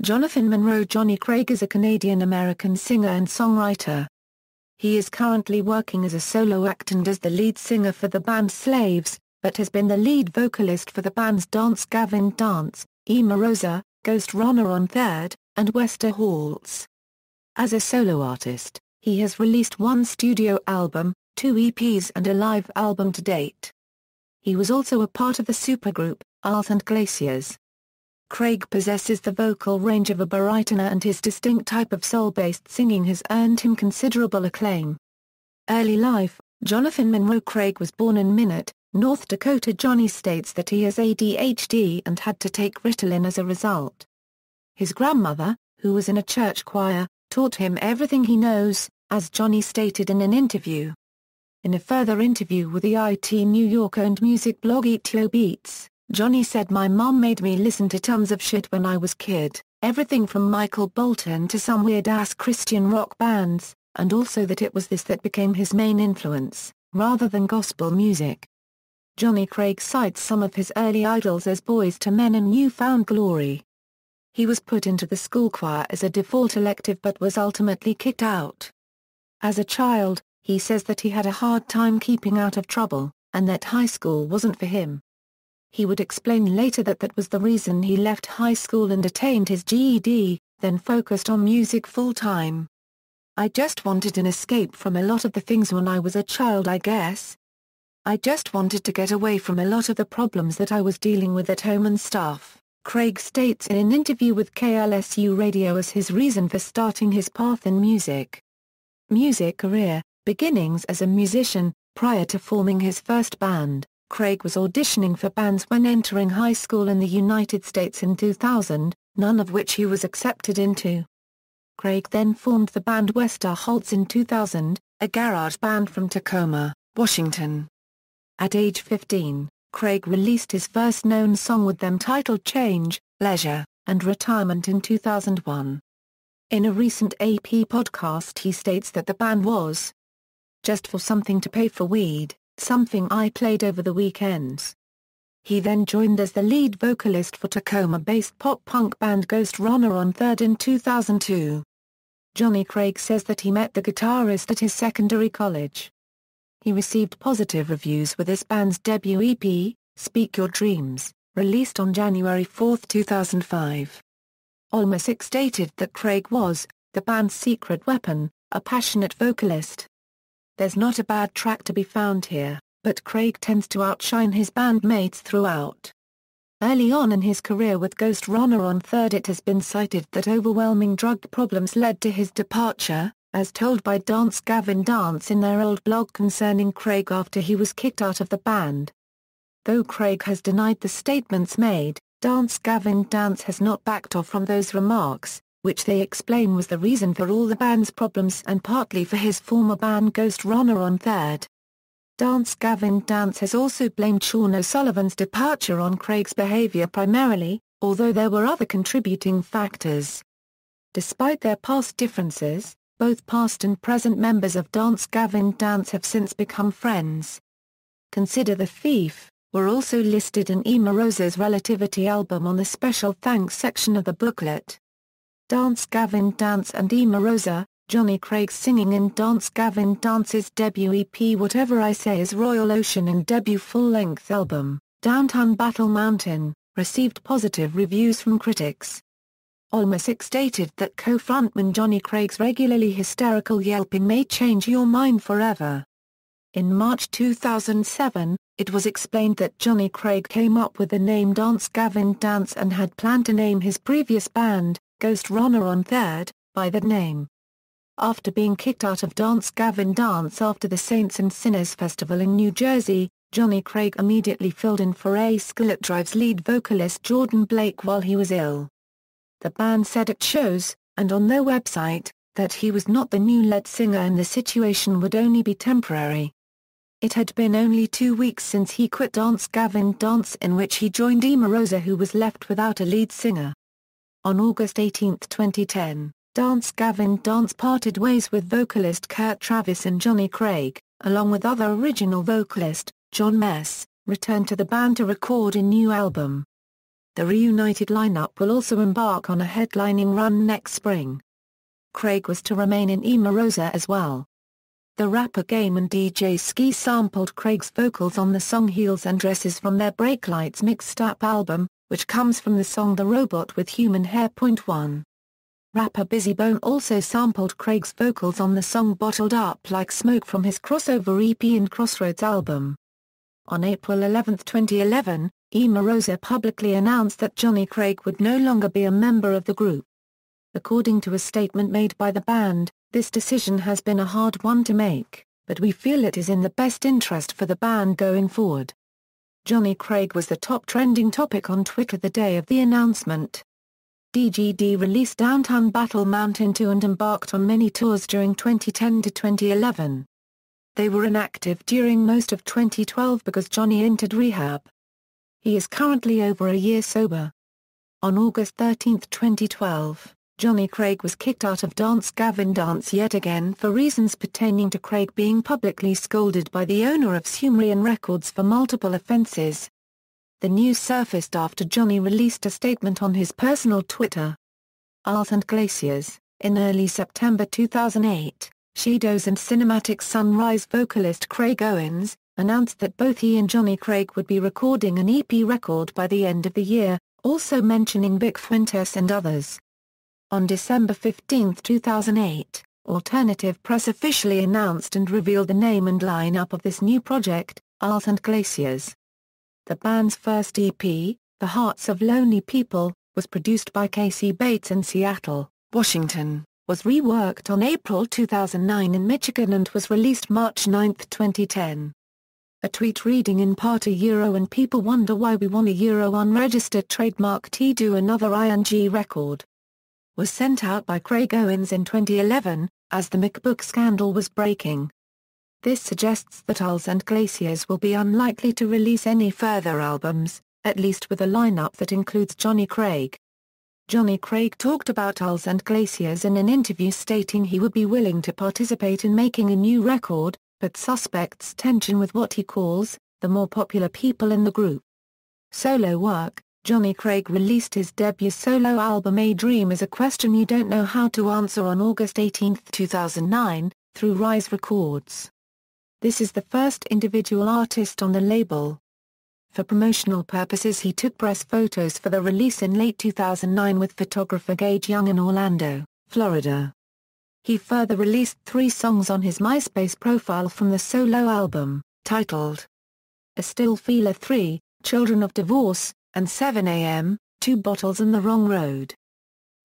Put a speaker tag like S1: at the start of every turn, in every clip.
S1: Jonathan Monroe. Jonny Craig is a Canadian-American singer and songwriter. He is currently working as a solo act and as the lead singer for the band Slaves, but has been the lead vocalist for the bands Dance Gavin Dance, Emarosa, Ghost Runner on Third, and westerHALTS. As a solo artist, he has released one studio album, 2 EPs and a live album to date. He was also a part of the supergroup, westerHALTS and Glaciers. Craig possesses the vocal range of a baritenor and his distinct type of soul-based singing has earned him considerable acclaim. Early life. Jonathan Monroe Craig was born in Minot, North Dakota. Jonny states that he has ADHD and had to take Ritalin as a result. His grandmother, who was in a church choir, taught him everything he knows, as Jonny stated in an interview. In a further interview with the IT New York-owned music blog ETO Beats, Jonny said, "My mom made me listen to tons of shit when I was kid, everything from Michael Bolton to some weird-ass Christian rock bands, and also that it was this that became his main influence, rather than gospel music." Jonny Craig cites some of his early idols as Boys to Men and New Found Glory. He was put into the school choir as a default elective but was ultimately kicked out. As a child, he says that he had a hard time keeping out of trouble, and that high school wasn't for him. He would explain later that that was the reason he left high school and attained his GED, then focused on music full-time. "I just wanted an escape from a lot of the things when I was a child, I guess. I just wanted to get away from a lot of the problems that I was dealing with at home and stuff," Craig states in an interview with KLSU Radio as his reason for starting his path in music. Music career. Beginnings as a musician. Prior to forming his first band, Craig was auditioning for bands when entering high school in the United States in 2000, none of which he was accepted into. Craig then formed the band westerHALTS in 2000, a garage band from Tacoma, Washington. At age 15, Craig released his first known song with them titled Change, Leisure, and Retirement in 2001. In a recent AP podcast he states that the band was just for something to pay for weed, something I played over the weekends. He then joined as the lead vocalist for Tacoma-based pop-punk band Ghost Runner on Third in 2002. Jonny Craig says that he met the guitarist at his secondary college. He received positive reviews with his band's debut EP, Speak Your Dreams, released on January 4, 2005. Alma6 stated that Craig was the band's secret weapon, a passionate vocalist. "There's not a bad track to be found here, but Craig tends to outshine his bandmates throughout." Early on in his career with Ghost Runner on Third, it has been cited that overwhelming drug problems led to his departure, as told by Dance Gavin Dance in their old blog concerning Craig after he was kicked out of the band. Though Craig has denied the statements made, Dance Gavin Dance has not backed off from those remarks, which they explain was the reason for all the band's problems and partly for his former band Ghost Runner on Third. Dance Gavin Dance has also blamed Sean O'Sullivan's departure on Craig's behavior primarily, although there were other contributing factors. Despite their past differences, both past and present members of Dance Gavin Dance have since become friends. Consider the Thief were also listed in Emarosa's Relativity album on the special thanks section of the booklet. Dance Gavin Dance and Emarosa. Jonny Craig singing in Dance Gavin Dance's debut EP Whatever I Say Is Royal Ocean and debut full-length album, Downtown Battle Mountain, received positive reviews from critics. Alma6 stated that co-frontman Jonny Craig's regularly hysterical yelping may change your mind forever. In March 2007, it was explained that Jonny Craig came up with the name Dance Gavin Dance and had planned to name his previous band, Ghost Runner on Third, by that name. After being kicked out of Dance Gavin Dance after the Saints and Sinners Festival in New Jersey, Jonny Craig immediately filled in for A Skillet Drive's lead vocalist Jordan Blake while he was ill. The band said at shows, and on their website, that he was not the new lead singer and the situation would only be temporary. It had been only 2 weeks since he quit Dance Gavin Dance, in which he joined Emarosa, who was left without a lead singer. On August 18, 2010, Dance Gavin Dance parted ways with vocalist Kurt Travis, and Jonny Craig, along with other original vocalist, John Mess, returned to the band to record a new album. The reunited lineup will also embark on a headlining run next spring. Craig was to remain in Emarosa as well. The rapper Game and DJ Ski sampled Craig's vocals on the song Heels and Dresses from their Break Lights mixtape album, which comes from the song The Robot with Human Hair. 1. Rapper Bizzy Bone also sampled Craig's vocals on the song Bottled Up Like Smoke from his crossover EP and Crossroads album. On April 11, 2011, Emarosa publicly announced that Jonny Craig would no longer be a member of the group. According to a statement made by the band, "This decision has been a hard one to make, but we feel it is in the best interest for the band going forward." Jonny Craig was the top trending topic on Twitter the day of the announcement. DGD released Downtown Battle Mountain 2 and embarked on many tours during 2010 to 2011. They were inactive during most of 2012 because Jonny entered rehab. He is currently over a year sober. On August 13, 2012, Jonny Craig was kicked out of Dance Gavin Dance yet again for reasons pertaining to Craig being publicly scolded by the owner of Sumerian Records for multiple offenses. The news surfaced after Jonny released a statement on his personal Twitter. HALTS and Glaciers. In early September 2008, Shadows and Cinematic Sunrise vocalist Craig Owens announced that both he and Jonny Craig would be recording an EP record by the end of the year, also mentioning Vic Fuentes and others. On December 15, 2008, Alternative Press officially announced and revealed the name and lineup of this new project, HALTS and Glaciers. The band's first EP, The Hearts of Lonely People, was produced by Casey Bates in Seattle, Washington, was reworked on April 2009 in Michigan and was released March 9, 2010. A tweet reading in part and people wonder why we want a unregistered trademark to do another ING record, was sent out by Craig Owens in 2011, as the MacBook scandal was breaking. This suggests that HALTS and Glaciers will be unlikely to release any further albums, at least with a lineup that includes Jonny Craig. Jonny Craig talked about HALTS and Glaciers in an interview stating he would be willing to participate in making a new record, but suspects tension with what he calls the more popular people in the group. Solo work. Jonny Craig released his debut solo album A Dream Is a Question You Don't Know How to Answer on August 18, 2009, through Rise Records. This is the first individual artist on the label. For promotional purposes he took press photos for the release in late 2009 with photographer Gage Young in Orlando, Florida. He further released 3 songs on his MySpace profile from the solo album, titled A Still Feeler 3, Children of Divorce, and 7 a.m., 2 Bottles and the Wrong Road.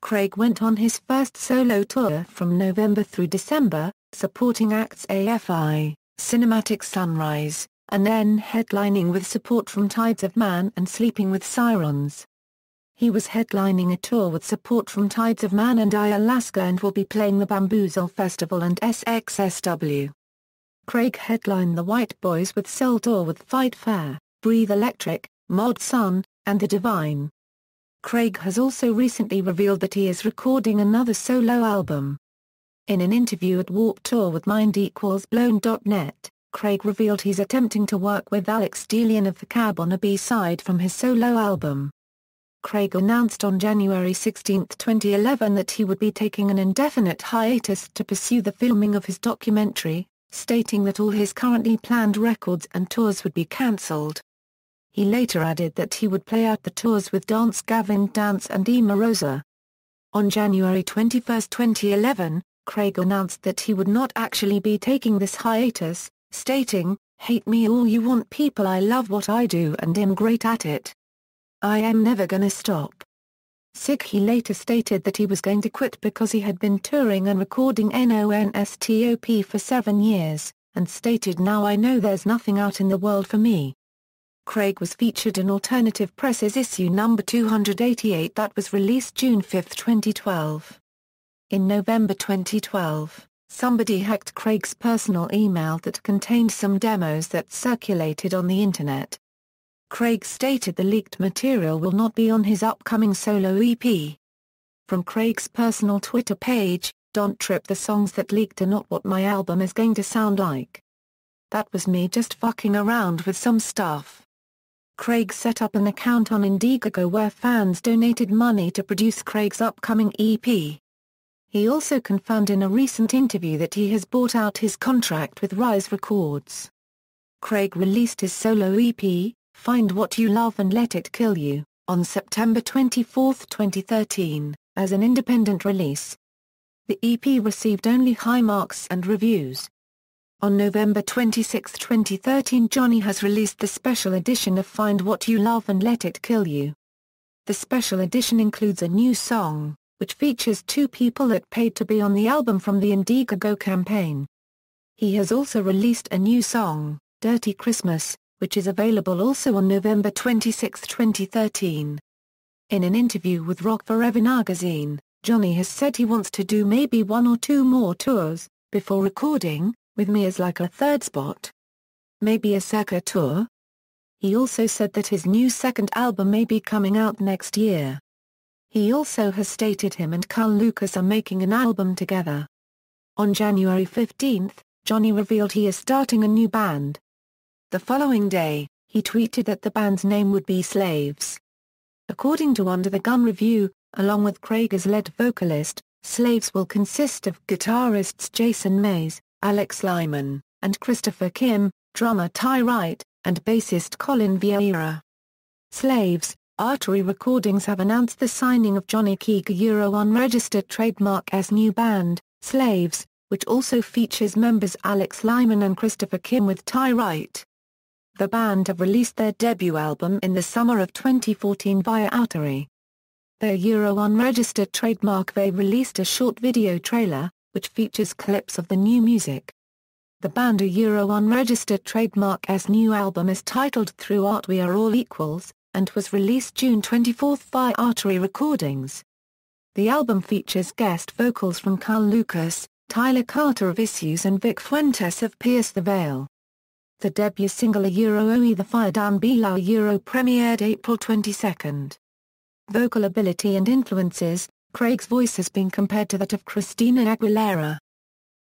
S1: Craig went on his first solo tour from November through December, supporting acts AFI, Cinematic Sunrise, and then headlining with support from Tides of Man and Sleeping with Sirens. He was headlining a tour with support from Tides of Man and Alaska and will be playing the Bamboozle Festival and SXSW. Craig headlined the White Boys with Soul Tour with Fight Fair, Breathe Electric, Mod Sun, and The Divine. Craig has also recently revealed that he is recording another solo album. In an interview at Warped Tour with Mind=Blown.net, Craig revealed he's attempting to work with Alex Delian of The Cab on a B-side from his solo album. Craig announced on January 16, 2011 that he would be taking an indefinite hiatus to pursue the filming of his documentary, stating that all his currently planned records and tours would be cancelled. He later added that he would play out the tours with Dance Gavin Dance and Emarosa. On January 21, 2011, Craig announced that he would not actually be taking this hiatus, stating, "Hate me all you want people, I love what I do and am great at it. I am never gonna stop." He later stated that he was going to quit because he had been touring and recording non-stop for 7 years, and stated, "Now I know there's nothing out in the world for me." Craig was featured in Alternative Press's issue number 288 that was released June 5, 2012. In November 2012, somebody hacked Craig's personal email that contained some demos that circulated on the internet. Craig stated the leaked material will not be on his upcoming solo EP. From Craig's personal Twitter page, "Don't trip, the songs that leaked are not what my album is going to sound like. That was me just fucking around with some stuff. Craig set up an account on Indiegogo where fans donated money to produce Craig's upcoming EP. He also confirmed in a recent interview that he has bought out his contract with Rise Records. Craig released his solo EP, Find What You Love and Let It Kill You, on September 24, 2013, as an independent release. The EP received only high marks and reviews. On November 26, 2013, Jonny has released the special edition of Find What You Love and Let It Kill You. The special edition includes a new song, which features two people that paid to be on the album from the Indiegogo campaign. He has also released a new song, Dirty Christmas, which is available also on November 26, 2013. In an interview with Rock Forever magazine, Jonny has said he wants to do maybe 1 or 2 more tours, before recording, with me as like a third spot. Maybe a circuit tour? He also said that his new second album may be coming out next year. He also has stated him and Carl Lucas are making an album together. On January 15, Jonny revealed he is starting a new band. The following day, he tweeted that the band's name would be Slaves. According to Under the Gun Review, along with Craig as lead vocalist, Slaves will consist of guitarists Jason Mays, Alex Lyman, and Christopher Kim, drummer Ty Wright, and bassist Colin Vieira. Slaves, Artery Recordings have announced the signing of Jonny Craig unregistered trademark as new band, Slaves, which also features members Alex Lyman and Christopher Kim with Ty Wright. The band have released their debut album in the summer of 2014 via Artery. Their unregistered trademark they released a short video trailer, which features clips of the new music. The band unregistered trademark as new album is titled Through Art We Are All Equals, and was released June 24 via Artery Recordings. The album features guest vocals from Carl Lucas, Tyler Carter of Issues and Vic Fuentes of Pierce the Veil. The debut single Oe the Fire Dan Below premiered April 22. Vocal ability and influences, Craig's voice has been compared to that of Christina Aguilera.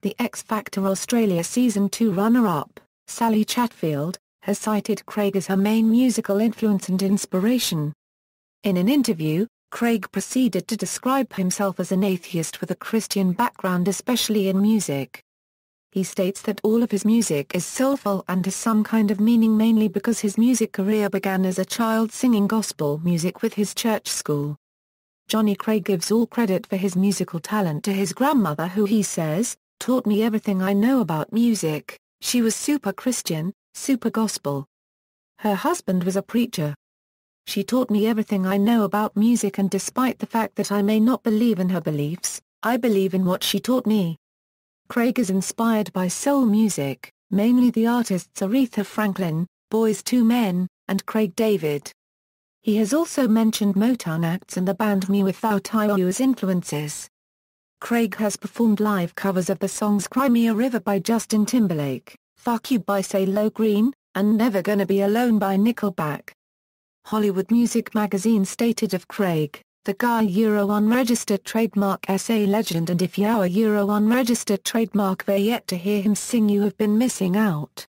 S1: The X Factor Australia Season 2 runner-up, Sally Chatfield, has cited Craig as her main musical influence and inspiration. In an interview, Craig proceeded to describe himself as an atheist with a Christian background especially in music. He states that all of his music is soulful and has some kind of meaning mainly because his music career began as a child singing gospel music with his church school. Jonny Craig gives all credit for his musical talent to his grandmother who he says, taught me everything I know about music. She was super Christian, super gospel. Her husband was a preacher. She taught me everything I know about music and despite the fact that I may not believe in her beliefs, I believe in what she taught me. Craig is inspired by soul music, mainly the artists Aretha Franklin, Boyz II Men, and Craig David. He has also mentioned Motown acts and the band Me Without You as influences. Craig has performed live covers of the songs Cry Me a River by Justin Timberlake, Fuck You by CeeLo Green, and Never Gonna Be Alone by Nickelback. Hollywood Music Magazine stated of Craig, the guy unregistered trademark SA legend and if you're unregistered trademark they're yet to hear him sing you have been missing out.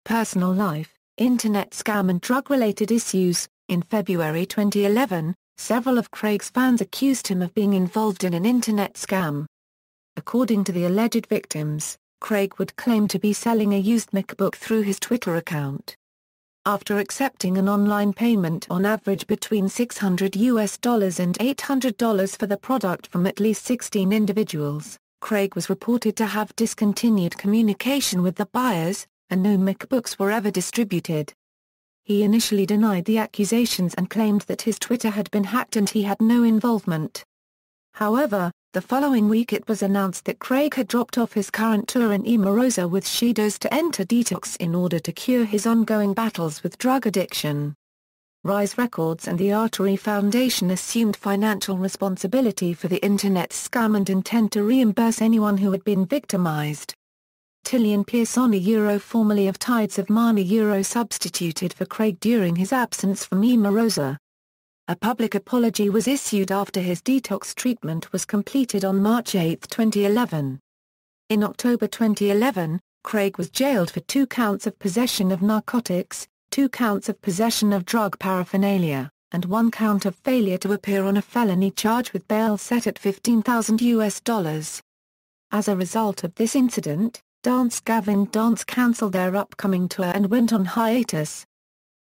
S1: Personal life, internet scam and drug-related issues. In February 2011, several of Craig's fans accused him of being involved in an internet scam. According to the alleged victims, Craig would claim to be selling a used MacBook through his Twitter account. After accepting an online payment on average between $600 and $800 for the product from at least 16 individuals, Craig was reported to have discontinued communication with the buyers, and no MacBooks were ever distributed. He initially denied the accusations and claimed that his Twitter had been hacked and he had no involvement. However, the following week it was announced that Craig had dropped off his current tour in Emarosa with Shido's to enter detox in order to cure his ongoing battles with drug addiction. Rise Records and the Artery Foundation assumed financial responsibility for the internet scam and intend to reimburse anyone who had been victimized. Tillian Pearson formerly of Tides of Mana substituted for Craig during his absence from Emarosa. A public apology was issued after his detox treatment was completed on March 8, 2011. In October 2011, Craig was jailed for 2 counts of possession of narcotics, 2 counts of possession of drug paraphernalia, and 1 count of failure to appear on a felony charge with bail set at $15,000. As a result of this incident, Dance Gavin Dance cancelled their upcoming tour and went on hiatus.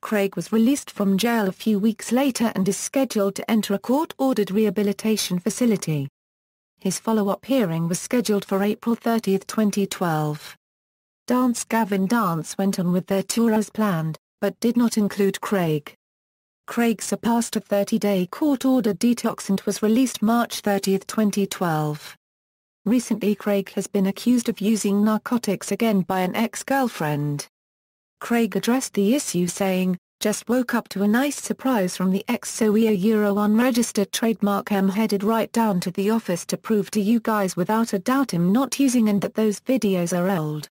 S1: Craig was released from jail a few weeks later and is scheduled to enter a court-ordered rehabilitation facility. His follow-up hearing was scheduled for April 30, 2012. Dance Gavin Dance went on with their tour as planned, but did not include Craig. Craig surpassed a 30-day court-ordered detox and was released March 30, 2012. Recently Craig has been accused of using narcotics again by an ex-girlfriend. Craig addressed the issue saying, "Just woke up to a nice surprise from the ex, so we a unregistered trademark. Headed right down to the office to prove to you guys without a doubt him not using and that those videos are old.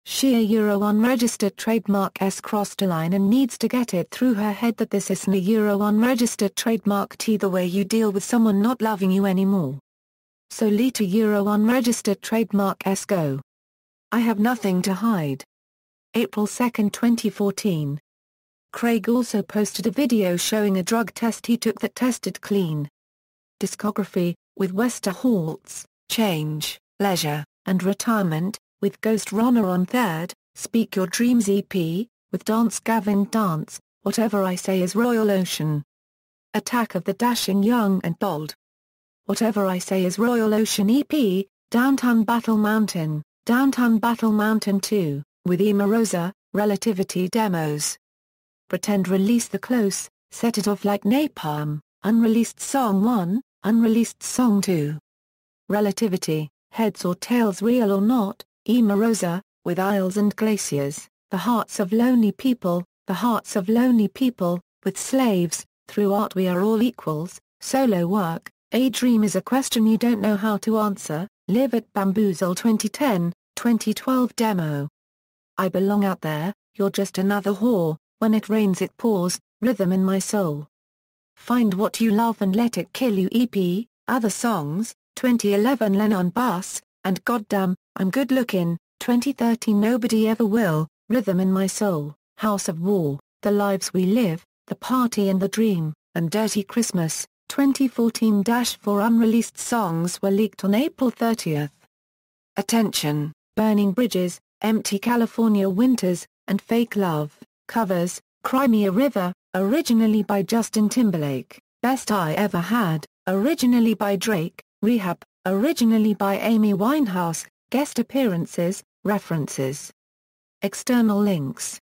S1: She a unregistered trademark s crossed a line and needs to get it through her head that this isn't a unregistered trademark t the way you deal with someone not loving you anymore. So let a unregistered trademark s go. I have nothing to hide." April 2, 2014. Craig also posted a video showing a drug test he took that tested clean. Discography, with westerHALTS, Change, Leisure, and Retirement, with Ghost Runner on 3rd, Speak Your Dreams EP, with Dance Gavin Dance, Whatever I Say Is Royal Ocean. Attack of the Dashing Young and Bold. Whatever I Say Is Royal Ocean EP, Downtown Battle Mountain, Downtown Battle Mountain 2, with Emarosa, Relativity demos. Pretend Release the Close, Set It Off Like Napalm, Unreleased Song 1, Unreleased Song 2. Relativity, Heads or Tails Real or Not, Emarosa, with Isles and Glaciers, The Hearts of Lonely People, The Hearts of Lonely People, with Slaves, Through Art We Are All Equals, Solo Work, A Dream Is a Question You Don't Know How to Answer, Live at Bamboozle 2010, 2012 demo. I Belong Out There, You're Just Another Whore, When It Rains It Pours, Rhythm in My Soul. Find What You Love and Let It Kill You EP, Other Songs, 2011 Lennon Bass, and Goddamn, I'm Good Looking, 2013 Nobody Ever Will, Rhythm in My Soul, House of War, The Lives We Live, The Party and the Dream, and Dirty Christmas, 2014-4 unreleased songs were leaked on April 30. Attention, Burning Bridges, Empty California Winters, and Fake Love, covers, Crimea River, originally by Justin Timberlake, Best I Ever Had, originally by Drake, Rehab, originally by Amy Winehouse, guest appearances, references. External links.